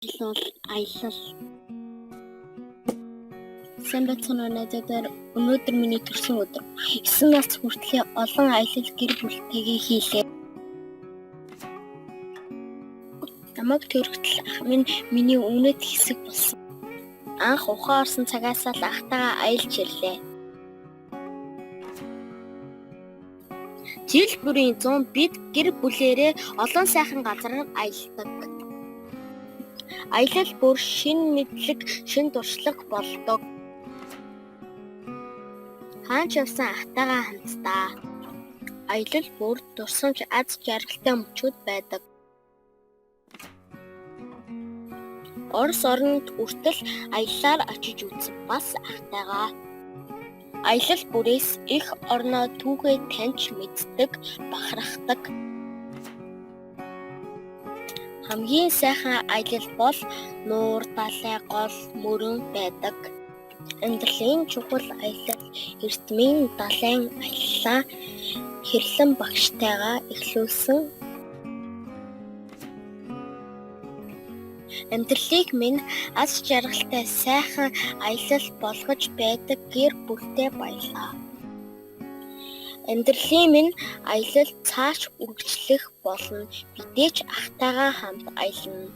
бол аялал. Сайн байцгаана уу найзуудаар. Өнөөдөр миний төрсөн өдөр. 9 нас хүртэл олон аялал гэр бүлтэйгээ хийлээ. Намайг төрөлтөл ах минь миний өмнөд хэсэг болсон. Анх ухаан орсон цагаас л ахтайгаа аялж ирлээ. Жил бүрийн 100 бид гэр бүлээрээ олон сайхан газар аялдаг. Аялал бүр шинэ мэдлэг, шинэ туршлага болдог. Хаач явсан ахтайгаа хамтдаа. Аялал бүр дурсамж аз жаргалтай мөчүүд байдаг. Орос оронд хүртэл аяллаар очиж үзсэн бас ахтайгаа. Аялал бүрээс их орноо түүхээ таньж мэддэг, бахархдаг. Хамгийн сайхан аялал бол нуур, далай, гол, мөрөн байдаг. Амьдралын чухал аялал эрдмийн далайн аяллаа хэрлэн багштайгаа эхлүүлсэн. Амьдралыг минь аз жаргалтай сайхан аялал болгож байдаг гэр бүлтэй баялаа. Амьдралын минь аялал цааш үргэлжлэх болно. Бидээч ахтайгаа хамт аялна.